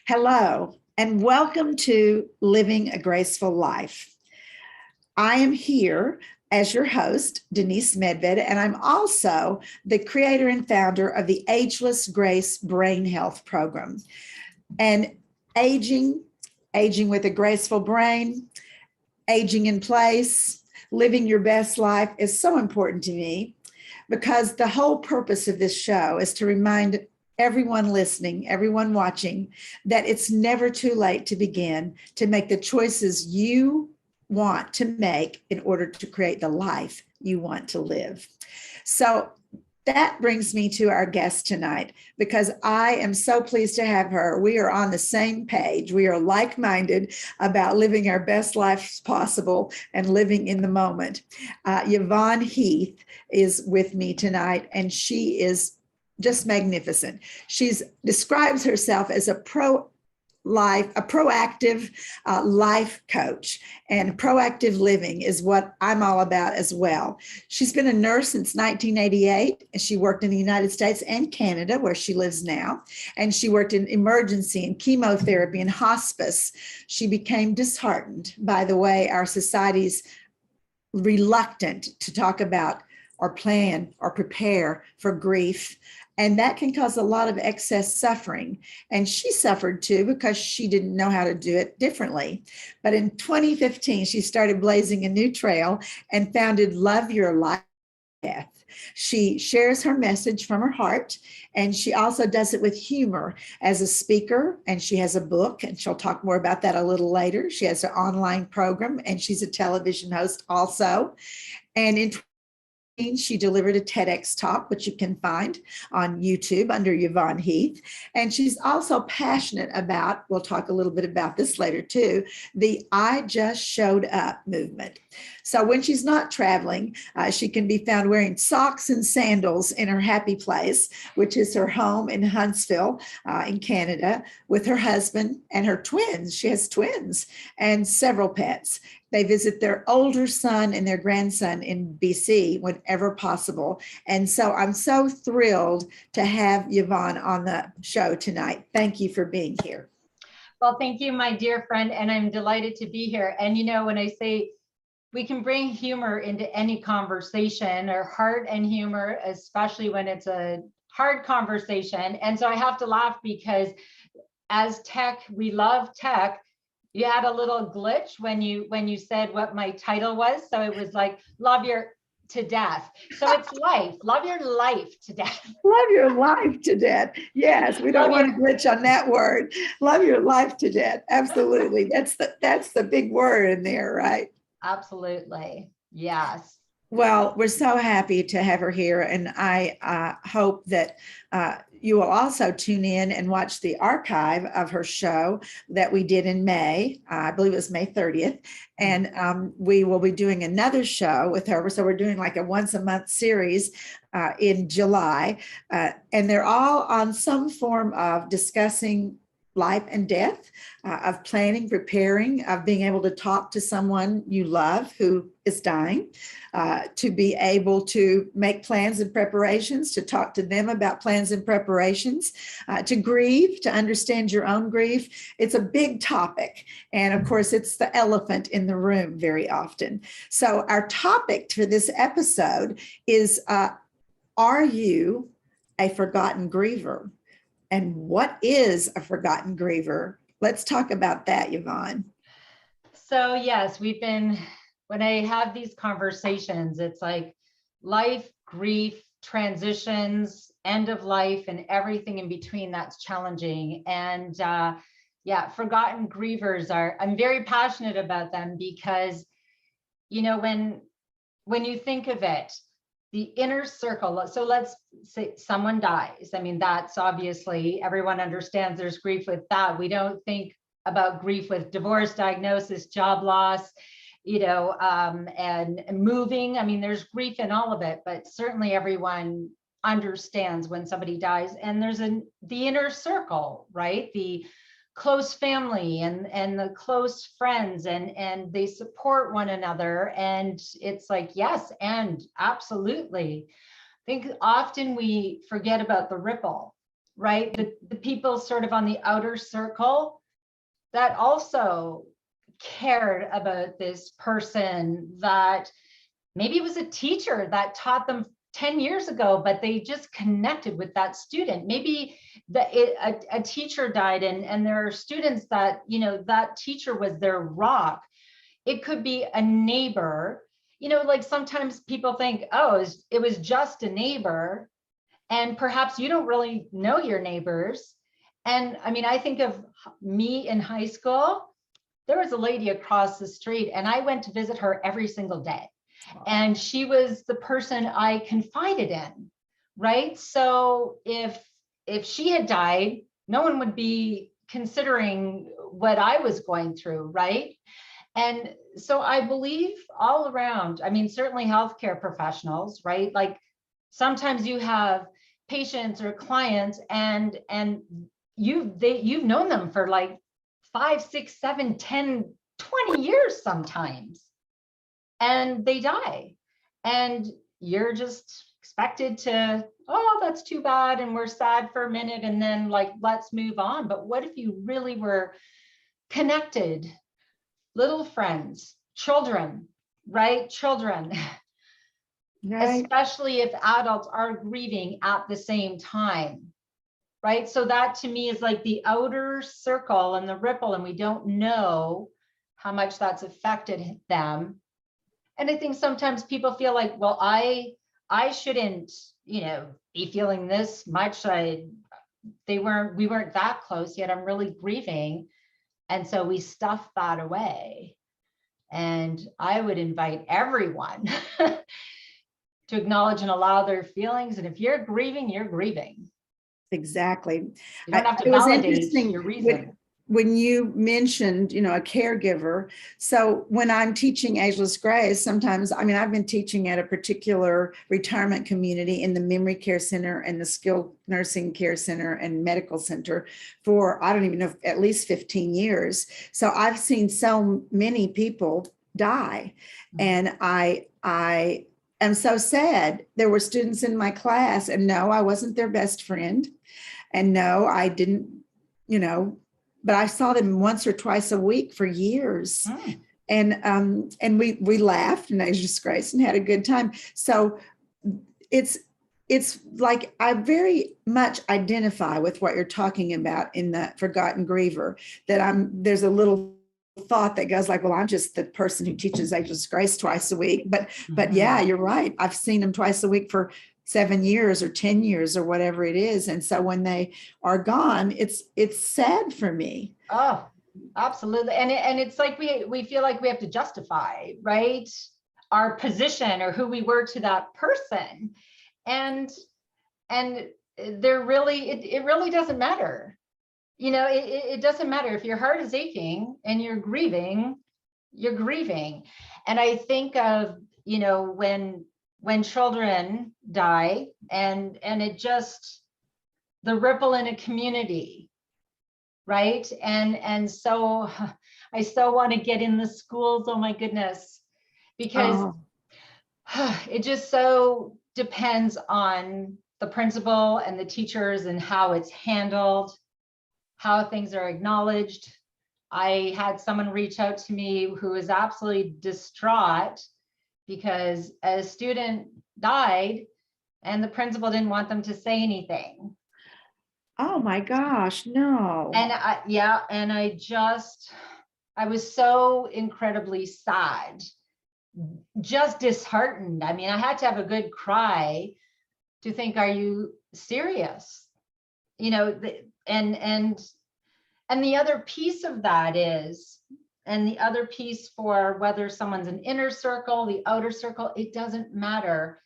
Hello, and welcome to Living a Graceful Life. I am here as your host, Denise Medved, and I'm also the creator and founder of the Ageless Grace Brain Health Program. And aging with a graceful brain, aging in place, living your best life is so important to me because the whole purpose of this show is to remind everyone listening, everyone watching, that it's never too late to begin to make the choices you want to make in order to create the life you want to live. So that brings me to our guest tonight, because I am so pleased to have her. We are on the same page. We are like-minded about living our best lives possible and living in the moment. Yvonne Heath is with me tonight, and she is just magnificent. She describes herself as a proactive life coach, and proactive living is what I'm all about as well. She's been a nurse since 1988, and she worked in the United States and Canada, where she lives now, and she worked in emergency and chemotherapy and hospice. She became disheartened by the way our society's reluctant to talk about or plan or prepare for grief. And that can cause a lot of excess suffering. And she suffered too because she didn't know how to do it differently. But in 2015, she started blazing a new trail and founded Love Your Life Death. She shares her message from her heart, and she also does it with humor as a speaker, and she has a book, and she'll talk more about that a little later. She has an online program, and she's a television host also. And in she delivered a TEDx talk, which you can find on YouTube under Yvonne Heath. And she's also passionate about, we'll talk a little bit about this later too, the I Just Showed Up movement. So when she's not traveling, she can be found wearing socks and sandals in her happy place, which is her home in Huntsville in Canada, with her husband and her twins. She has twins and several pets. They visit their older son and their grandson in BC whenever possible. And so I'm so thrilled to have Yvonne on the show tonight. Thank you for being here. Well, thank you, my dear friend, and I'm delighted to be here. And you know, when I say we can bring humor into any conversation, or heart and humor, especially when it's a hard conversation. And so I have to laugh because as tech, we love tech. You had a little glitch when you said what my title was. So it was like, love your to death. So it's life. Love your life to death. Love your life to death. Yes, we don't want to glitch on that word. Love your life to death. Absolutely. That's the big word in there, right? Absolutely. Yes. Well, we're so happy to have her here, and I hope that you will also tune in and watch the archive of her show that we did in May. I believe it was May 30th, and we will be doing another show with her. So we're doing like a once a month series in July, and they're all on some form of discussing life and death, of planning, preparing, of being able to talk to someone you love who is dying, to be able to make plans and preparations, to talk to them about plans and preparations, to grieve, to understand your own grief. It's a big topic. And of course, it's the elephant in the room very often. So our topic for this episode is, are you a forgotten griever? And what is a forgotten griever? Let's talk about that, Yvonne. So yes, when I have these conversations, it's like life, grief, transitions, end of life, and everything in between that's challenging. And yeah, forgotten grievers I'm very passionate about them because, you know, when you think of it, the inner circle. So let's say someone dies. I mean, that's obviously, everyone understands there's grief with that. We don't think about grief with divorce, diagnosis, job loss, you know, and moving. I mean, there's grief in all of it, but certainly everyone understands when somebody dies. And there's the inner circle, right? The close family and the close friends, and they support one another. And it's like, yes, and absolutely. I think often we forget about the ripple right? The people sort of on the outer circle that also cared about this person, that maybe it was a teacher that taught them 10 years ago, but they just connected with that student. Maybe a teacher died and there are students that, you know, that teacher was their rock. It could be a neighbor. You know, like sometimes people think, oh, it was just a neighbor. And perhaps you don't really know your neighbors. And I mean, I think of me in high school, there was a lady across the street and I went to visit her every single day. And she was the person I confided in, right? So if she had died, no one would be considering what I was going through, right? And so I believe all around, I mean, certainly healthcare professionals, right? Like sometimes you have patients or clients and you've known them for like 5, 6, 7, 10, 20 years sometimes, and they die. And you're just expected to, oh, that's too bad. And we're sad for a minute and then like, let's move on. But what if you really were connected? Little friends, children, right? Children, Right. especially if adults are grieving at the same time, right? So that to me is like the outer circle and the ripple, and we don't know how much that's affected them. And I think sometimes people feel like, well, I shouldn't, you know, be feeling this much. We weren't that close yet. I'm really grieving. And so we stuff that away. And I would invite everyone to acknowledge and allow their feelings. And if you're grieving, you're grieving. Exactly. You don't have to It was validate interesting your reason. when you mentioned, you know, a caregiver. So when I'm teaching ageless grace, sometimes, I mean, I've been teaching at a particular retirement community in the memory care center and the skilled nursing care center and medical center for, I don't even know, at least 15 years. So I've seen so many people die. And I am so sad. There were students in my class, and no, I wasn't their best friend. And no, I didn't, you know, but I saw them once or twice a week for years. And we laughed and ageless grace and had a good time. So it's like I very much identify with what you're talking about in the Forgotten Griever, that there's a little thought that goes like, well, I'm just the person who teaches ageless grace twice a week. But yeah, you're right. I've seen them twice a week for 7 years or 10 years or whatever it is. And so when they are gone, it's sad for me. Oh, absolutely. And it's like we feel like we have to justify, right, our position or who we were to that person. And there really, it really doesn't matter. You know, it doesn't matter if your heart is aching and you're grieving. And I think of, you know, when children die and it just, the ripple in a community, right? And so I so want to get in the schools, oh my goodness, because it just so depends on the principal and the teachers and how it's handled, how things are acknowledged. I had someone reach out to me who was absolutely distraught because a student died and the principal didn't want them to say anything. Oh my gosh, no. And I was so incredibly sad, just disheartened. I mean, I had to have a good cry to think, are you serious? You know, and the other piece of that is, and the other piece for whether someone's an inner circle, the outer circle, it doesn't matter.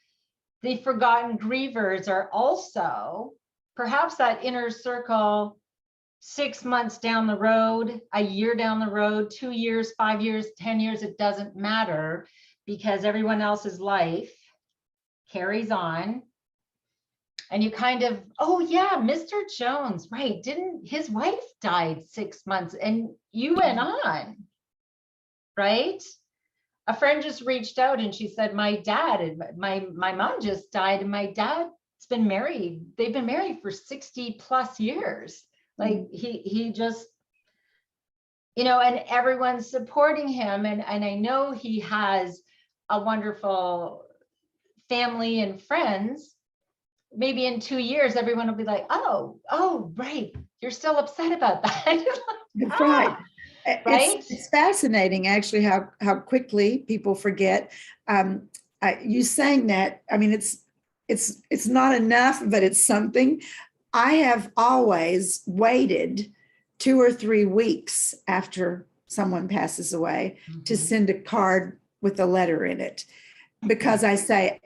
The forgotten grievers are also perhaps that inner circle 6 months down the road, a year down the road, 2 years, 5 years, 10 years, it doesn't matter, because everyone else's life carries on. And you kind of, oh yeah, Mr. Jones, right, didn't his wife died 6 months and you went on, right? A friend just reached out and she said, my dad and my mom just died and my dad been married. They've been married for 60 plus years. Like he just, you know, and everyone's supporting him. And I know he has a wonderful family and friends. Maybe in 2 years, everyone will be like, oh, right. You're still upset about that. That's right. Right. It's fascinating, actually, how quickly people forget. You saying that, I mean, it's not enough, but it's something. I have always waited 2 or 3 weeks after someone passes away to send a card with a letter in it, because I say,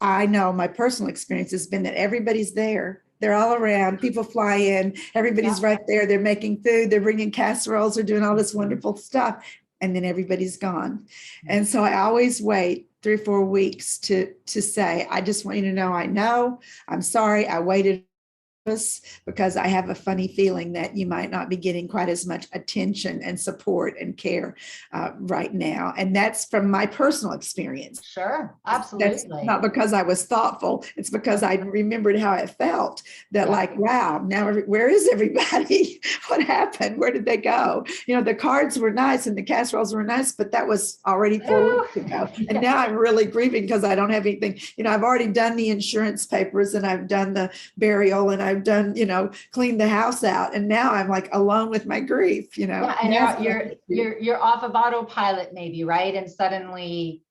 I know my personal experience has been that everybody's there. They're all around. People fly in. Everybody's right there. They're making food. They're bringing casseroles. They're doing all this wonderful stuff. And then everybody's gone. And so I always wait 3 or 4 weeks to say, I just want you to know, I'm sorry. I waited because I have a funny feeling that you might not be getting quite as much attention and support and care right now. And that's from my personal experience. Sure, absolutely. That's not because I was thoughtful. It's because I remembered how it felt that like, wow, now where is everybody? What happened? Where did they go? You know, the cards were nice and the casseroles were nice, but that was already 4 weeks ago. And now I'm really grieving because I don't have anything. You know, I've already done the insurance papers and I've done the burial and I've done, you know, cleaned the house out. And now I'm like alone with my grief, you know. Yeah, and you're off of autopilot maybe, right? And suddenly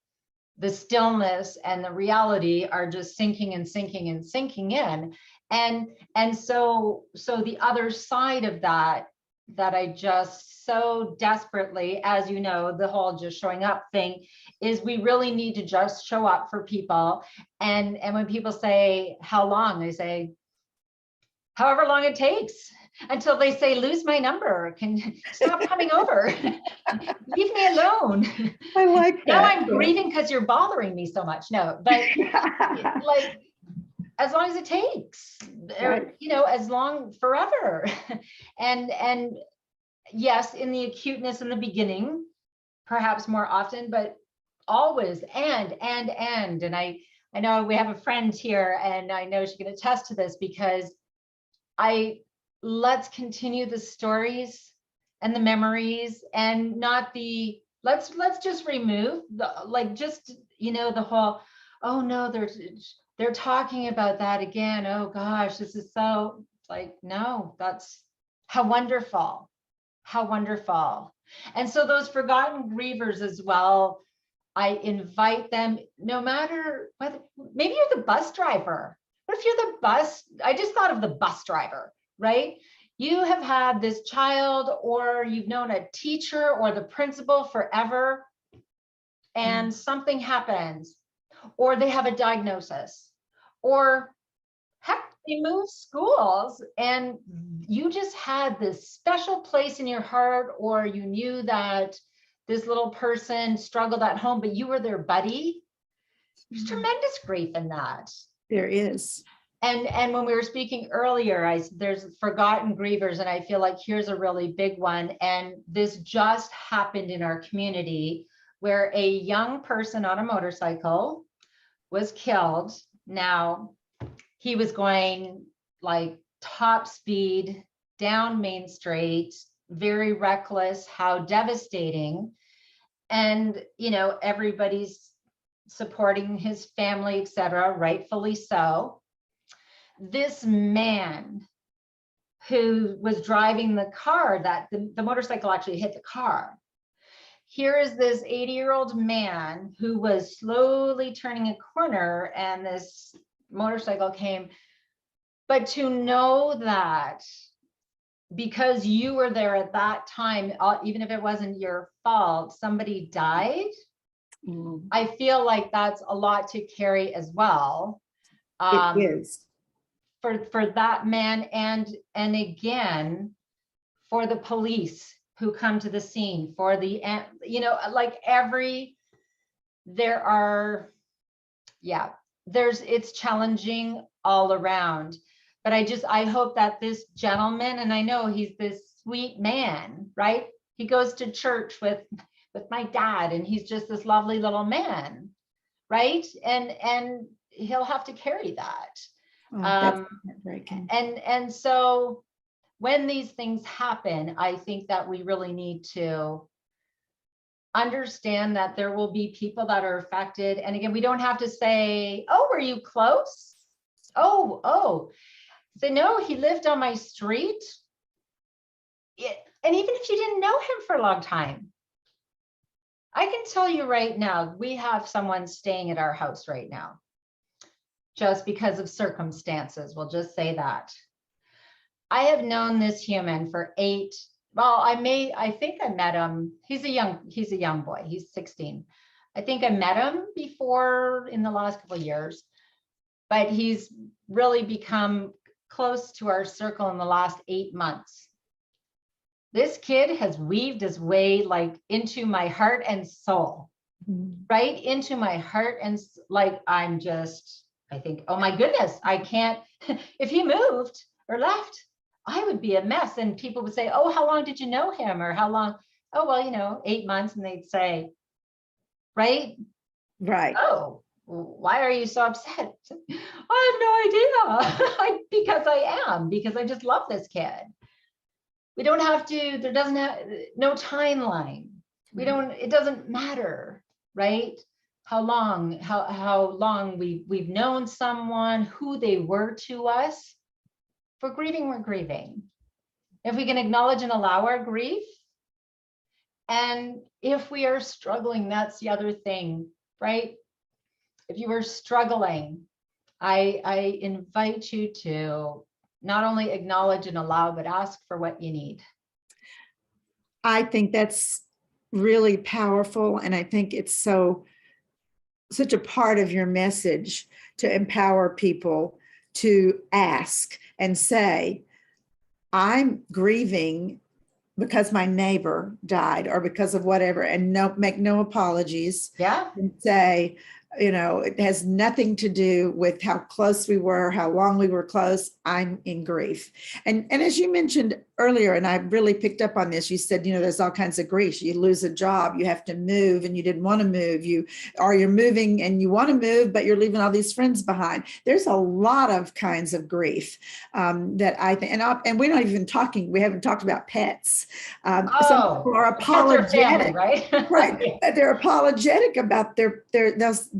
the stillness and the reality are just sinking and sinking and sinking in. And so the other side of that I just so desperately, as you know, the whole just showing up thing is we really need to just show up for people. And when people say, how long? They say, however long it takes, until they say, lose my number, can stop coming over, leave me alone. I like that. Now I'm grieving because you're bothering me so much. No, but like, as long as it takes, or, you know, as long forever. And yes, in the acuteness in the beginning, perhaps more often, but always, and I know we have a friend here, and I know she can attest to this, because let's continue the stories and the memories, and not the, let's just remove the, like, just, you know, the whole, oh no, they're talking about that again. Oh gosh, this is so, like, no, that's how wonderful, how wonderful. And so those forgotten grievers as well, I invite them, no matter whether, maybe you're the bus driver. What if you're the bus? I just thought of the bus driver, right? You have had this child, or you've known a teacher or the principal forever, and something happens, or they have a diagnosis, or heck, they move schools, and you just had this special place in your heart, or you knew that this little person struggled at home, but you were their buddy. There's tremendous grief in that. There is. And when we were speaking earlier, there's forgotten grievers, and I feel like here's a really big one. And this just happened in our community, where a young person on a motorcycle was killed. Now, he was going like top speed down Main Street, very reckless, how devastating. And, you know, everybody's supporting his family, etc., rightfully so. This man who was driving the car, that the motorcycle actually hit the car. Here is this 80-year-old man who was slowly turning a corner, and this motorcycle came. But to know that because you were there at that time, even if it wasn't your fault, somebody died, I feel like that's a lot to carry as well. It is. For that man, and again, for the police who come to the scene, for the, you know, like it's challenging all around. But I hope that this gentleman, and I know he's this sweet man, right? He goes to church with my dad, and he's just this lovely little man, right? And he'll have to carry that. Oh, that's Um, heartbreaking. and so when these things happen, I think that we really need to understand that there will be people that are affected. And again, we don't have to say, oh, were you close? Oh, say, no, he lived on my street. And even if you didn't know him for a long time, I can tell you right now, we have someone staying at our house right now, just because of circumstances. We'll just say that. I have known this human for I think I met him. He's a young boy. He's 16. I think I met him before in the last couple of years, but he's really become close to our circle in the last 8 months. This kid has weaved his way like into my heart and soul, right into my heart. And like, I think, oh my goodness, I can't, if he moved or left, I would be a mess. And people would say, oh, how long did you know him? Or how long? Oh, well, 8 months. And they'd say, right? Right. Oh, why are you so upset? I have no idea. Because I just love this kid. We don't have to, there doesn't have, no timeline. It doesn't matter, right? How long we've known someone, who they were to us. If we're grieving, we're grieving. If we can acknowledge and allow our grief, and if we are struggling, that's the other thing, right? If you are struggling, I invite you to not only acknowledge and allow, but ask for what you need. I think that's really powerful. And I think it's such a part of your message to empower people to ask and say, I'm grieving because my neighbor died or because of whatever, and make no apologies. Yeah. And say, it has nothing to do with how close we were, how long we were close. I'm in grief. And as you mentioned earlier, and I really picked up on this, you said, there's all kinds of grief. You lose a job, you have to move and you didn't want to move, you're moving and you want to move, but you're leaving all these friends behind. There's a lot of kinds of grief that I think, and we're not even we haven't talked about pets. Some people are apologetic, family, right? Right. They're apologetic about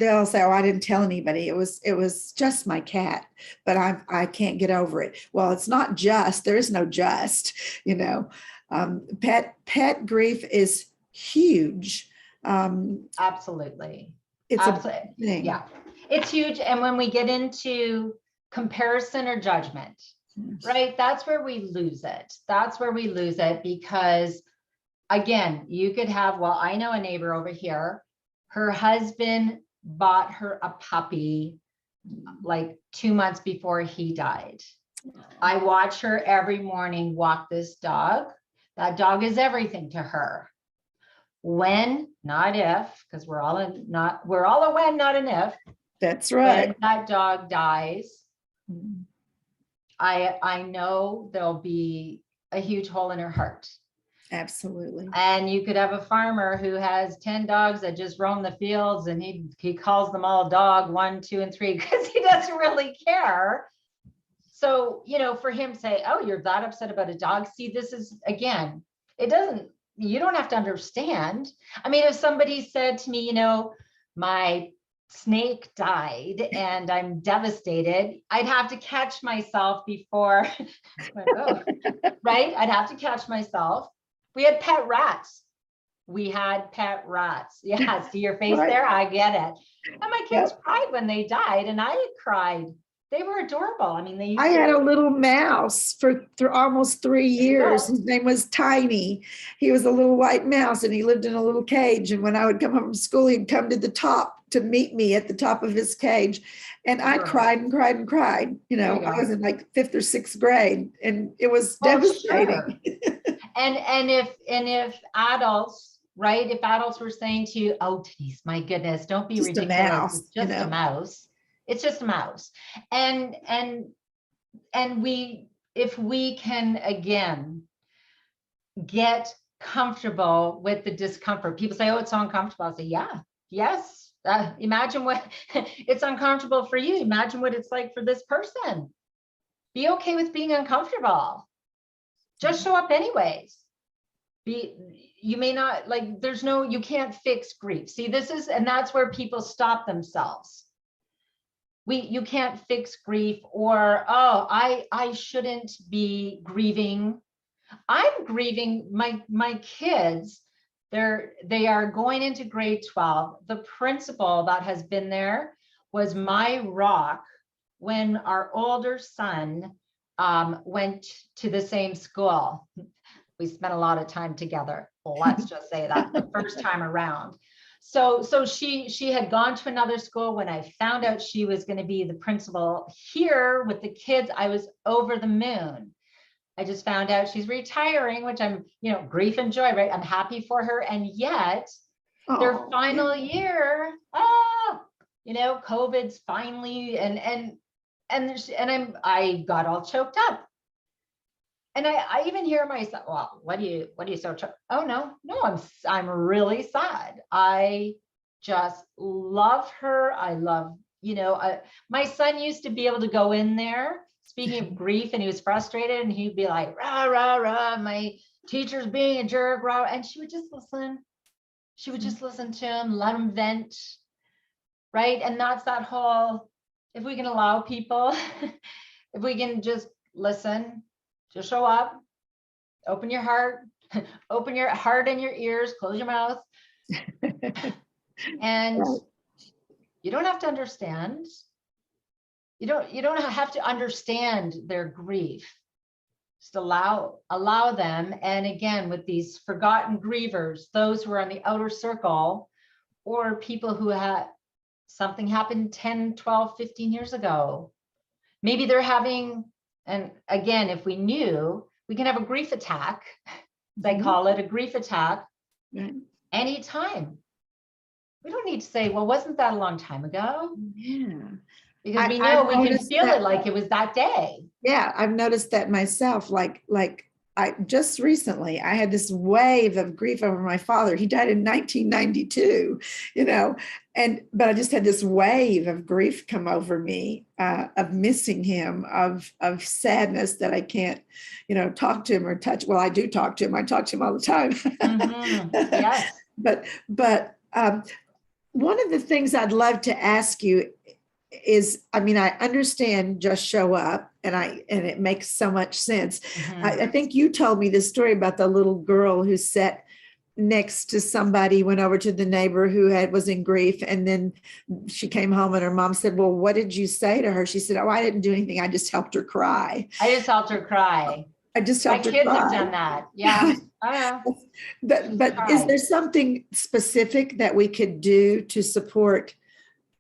they'll say, oh, I didn't tell anybody. It was just my cat, but I can't get over it. Well, it's not just, there is no just, pet grief is huge. Absolutely. It's Absolutely. a thing. Yeah, it's huge. And when we get into comparison or judgment, right, that's where we lose it. That's where we lose it, because again, you could have, well, I know a neighbor over here, her husband bought her a puppy like 2 months before he died. I watch her every morning walk this dog. That dog is everything to her. When, not if, because we're all a when, not an if. That's right. When that dog dies, I know there'll be a huge hole in her heart. Absolutely. And you could have a farmer who has 10 dogs that just roam the fields, and he calls them all dog 1, 2, and 3 because he doesn't really care. So, for him to say, oh, you're that upset about a dog. See, this is, again, you don't have to understand. I mean, if somebody said to me, my snake died and I'm devastated, I'd have to catch myself before, right? I'd have to catch myself. We had pet rats. Yeah, see your face right there? I get it. And my kids cried when they died, and I cried. They were adorable. I mean, I had a little mouse for almost 3 years. His name was Tiny. He was a little white mouse, and he lived in a little cage. And when I would come home from school, he'd come to the top to meet me at the top of his cage. And I cried and cried and cried. I was in like 5th or 6th grade, and it was devastating. Sure. And if adults, right? If adults were saying to you, oh, Denise, my goodness, don't be ridiculous. It's just a mouse. It's just a mouse. And if we can, again, get comfortable with the discomfort. People say, oh, it's so uncomfortable. I'll say, yeah, yes, Imagine what it's uncomfortable for you. Imagine what it's like for this person. Be okay with being uncomfortable. Just show up anyways. You may not like, you can't fix grief. See, and that's where people stop themselves. You can't fix grief, or, oh, I shouldn't be grieving. I'm grieving my kids. They are going into grade 12. The principal that has been there was my rock when our older son went to the same school. We spent a lot of time together. Let's just say that the first time around. So she had gone to another school. When I found out she was going to be the principal here with the kids, I was over the moon. I just found out she's retiring, which I'm, grief and joy, right? I'm happy for her. And yet their final year, COVID's finally, and I got all choked up. And I even hear myself, well, what do you so, oh, no, I'm really sad. I just love her. I love, my son used to be able to go in there, speaking of grief, and he was frustrated, and he'd be like, rah, rah, rah, my teacher's being a jerk, rah, and she would just listen. She would just listen to him, let him vent, right? And that's that whole, if we can allow people, if we can just listen, just show up, open your heart and your ears, close your mouth. And you don't have to understand. You don't have to understand their grief. Just allow them. And again, with these forgotten grievers, those who are on the outer circle, or people who had something happened 10, 12, 15 years ago. Maybe they're having, and again, if we knew, we can have a grief attack. They call it a grief attack anytime. We don't need to say, well, wasn't that a long time ago? Yeah. Because we know we can feel it like it was that day. Yeah, I've noticed that myself. Like I just recently, I had this wave of grief over my father. He died in 1992, but I just had this wave of grief come over me, of missing him, of sadness that I can't, talk to him or touch. Well, I do talk to him. I talk to him all the time. Yes. But one of the things I'd love to ask you is, I understand just show up, and it makes so much sense. I think you told me this story about the little girl who sat next to somebody, went over to the neighbor who was in grief, and then she came home and her mom said, well, what did you say to her? She said, oh, I didn't do anything. I just helped her cry. My kids have done that. Yeah. But is there something specific that we could do to support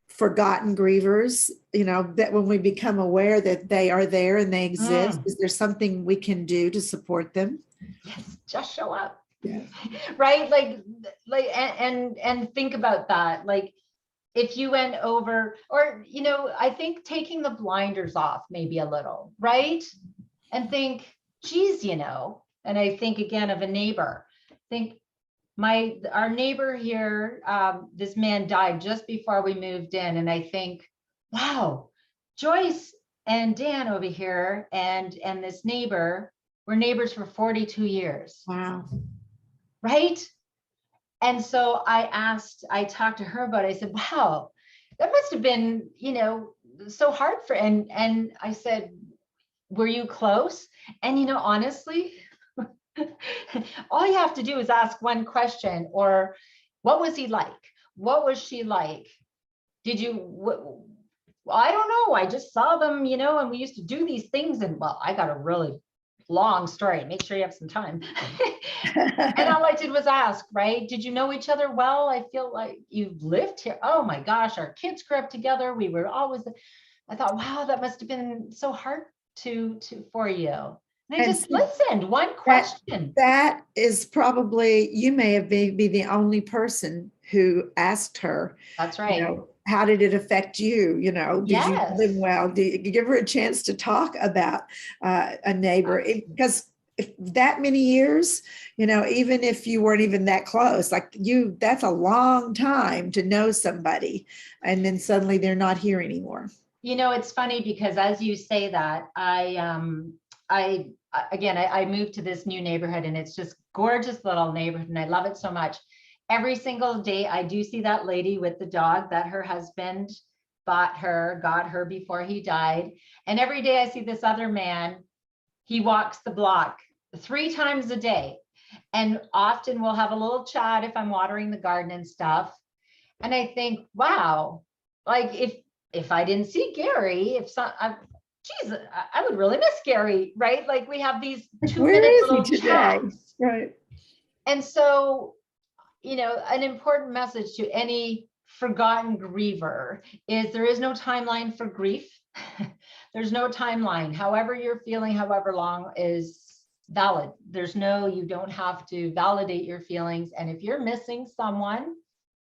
forgotten grievers, that when we become aware that they are there and they exist, is there something we can do to support them? Yes, just show up. Yeah. Right. And think about that. Like, if you went over, or, I think taking the blinders off maybe a little, right? And think, geez, and I think again of a neighbor, our neighbor here, this man died just before we moved in. And I think, wow, Joyce and Dan over here and this neighbor were neighbors for 42 years. Wow. Right. And so I talked to her about it. I said, wow, that must have been, so hard and I said, were you close? And, honestly, all you have to do is ask one question, or what was he like? What was she like? Well, I don't know. I just saw them, and we used to do these things. And well, I got a really long story. Make sure you have some time. And all I did was ask, right? Did you know each other well? I feel like you've lived here. Oh my gosh, our kids grew up together. We were always, I thought, wow, that must have been so hard for you. And I just listened. One question. That is probably, you may have be the only person who asked her. That's right. How did it affect you? Did Yes. you live well? Did you give her a chance to talk about a neighbor? Because if that many years, even if you weren't even that close, that's a long time to know somebody. And then suddenly they're not here anymore. It's funny because as you say that, I moved to this new neighborhood, and it's just gorgeous little neighborhood, and I love it so much. Every single day I do see that lady with the dog that her husband got her before he died. And every day I see this other man, he walks the block 3 times a day. And often we'll have a little chat if I'm watering the garden and stuff. And I think, wow, like if I didn't see Gary, geez, I would really miss Gary, right? Like we have these 2-minute little chats. Right. And so, an important message to any forgotten griever is there is no timeline for grief. There's no timeline. However you're feeling, however long is valid. You don't have to validate your feelings. And if you're missing someone,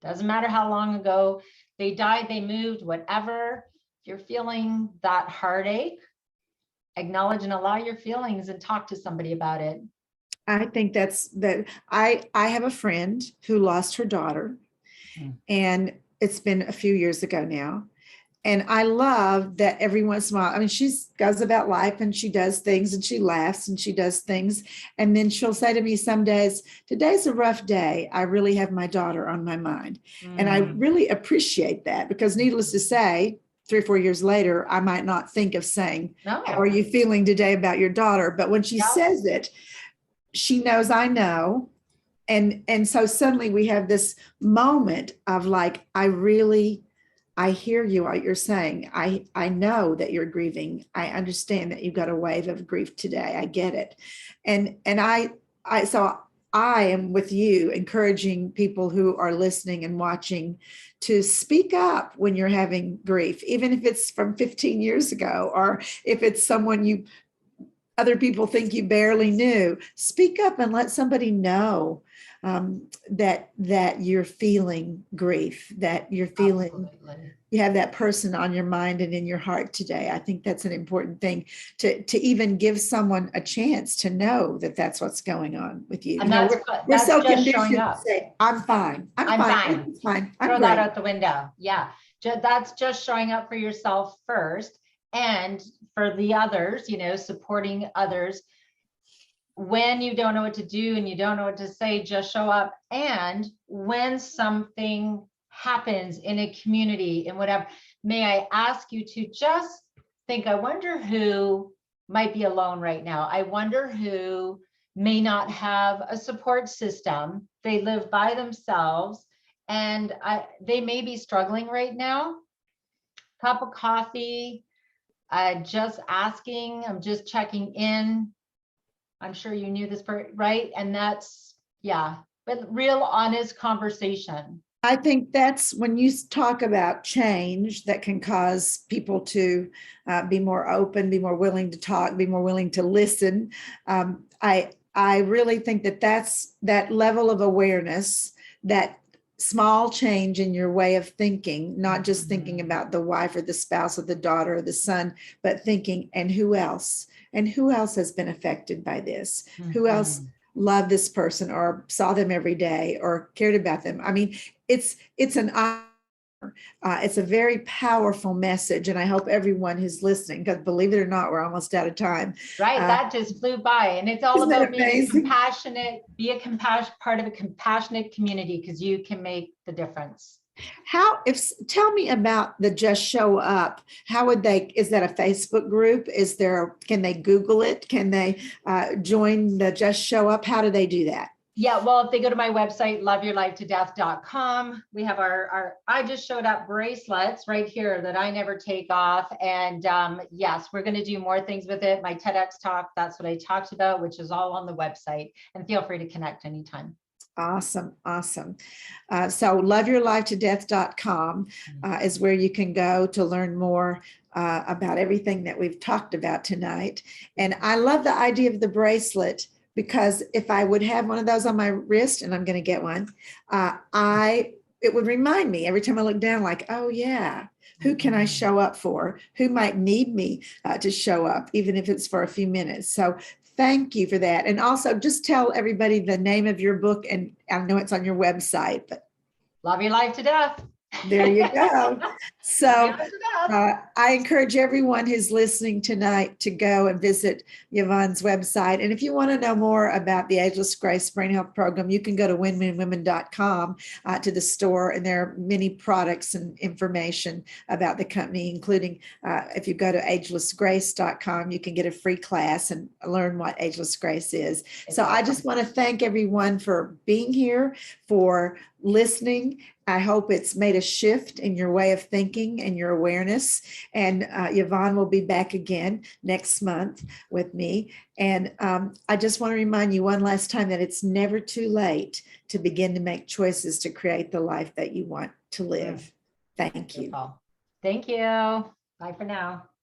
doesn't matter how long ago they died, they moved, whatever, if you're feeling that heartache, acknowledge and allow your feelings and talk to somebody about it. I think I have a friend who lost her daughter, and it's been a few years ago now. And I love that every once in a while, I mean, she goes about life and she does things and she laughs and she does things. And then she'll say to me some days, today's a rough day. I really have my daughter on my mind. And I really appreciate that, because needless to say, 3 or 4 years later, I might not think of saying, no. How are you feeling today about your daughter? But when she says it, she knows I know. And so suddenly we have this moment of like, I hear you, what you're saying. I know that you're grieving. I understand that you've got a wave of grief today. I get it. And so I am with you, encouraging people who are listening and watching to speak up when you're having grief, even if it's from 15 years ago, or if it's someone other people think you barely knew. Speak up and let somebody know that you're feeling grief, that you're feeling, you have that person on your mind and in your heart today. I think that's an important thing, to even give someone a chance to know that that's what's going on with you. And we're so conditioned to say, I'm fine. I'm fine. It's fine. Throw that out the window. Yeah. That's just showing up for yourself first. And for the others, supporting others. When you don't know what to do and you don't know what to say, just show up. And when something happens in a community and whatever, may I ask you to just think, I wonder who might be alone right now. I wonder who may not have a support system. They live by themselves and they may be struggling right now. Cup of coffee, just asking, I'm just checking in. I'm sure you knew this part, right? And that's, but real honest conversation. I think that's when you talk about change that can cause people to be more open, be more willing to talk, be more willing to listen. I really think that's that level of awareness, that small change in your way of thinking, not just thinking about the wife or the spouse or the daughter or the son, but thinking, and who else? And who else has been affected by this? Who else loved this person or saw them every day or cared about them? I mean, it's an honor. It's a very powerful message, and I hope everyone who's listening, because believe it or not, we're almost out of time. Right, that just flew by, and it's all about being compassionate. Be a part of a compassionate community, because you can make the difference. Tell me about the Just Show Up. How would is that a Facebook group? Can they Google it? Can they join the Just Show Up? How do they do that? Yeah, well, if they go to my website, loveyourlifetodeath.com, we have our I Just Showed Up bracelets right here that I never take off. And yes, we're going to do more things with it. My TEDx talk, that's what I talked about, which is all on the website. And feel free to connect anytime. Awesome. So loveyourlifetodeath.com is where you can go to learn more about everything that we've talked about tonight. And I love the idea of the bracelet, because if I would have one of those on my wrist, and I'm going to get one, it would remind me every time I look down, like, oh yeah, who can I show up for? Who might need me to show up, even if it's for a few minutes? So Thank you for that. And also just tell everybody the name of your book, and I know it's on your website, but Love your life to death. there you go. So Love your life to death. I encourage everyone who's listening tonight to go and visit Yvonne's website. And if you want to know more about the Ageless Grace Brain Health Program, you can go to winwinwomen.com to the store, and there are many products and information about the company, including if you go to agelessgrace.com, you can get a free class and learn what Ageless Grace is. It's So I awesome. just want to thank everyone for being here, for listening. I hope it's made a shift in your way of thinking and your awareness. And Yvonne will be back again next month with me. And I just want to remind you one last time that it's never too late to begin to make choices to create the life that you want to live. Thank you. Thank you. Bye for now.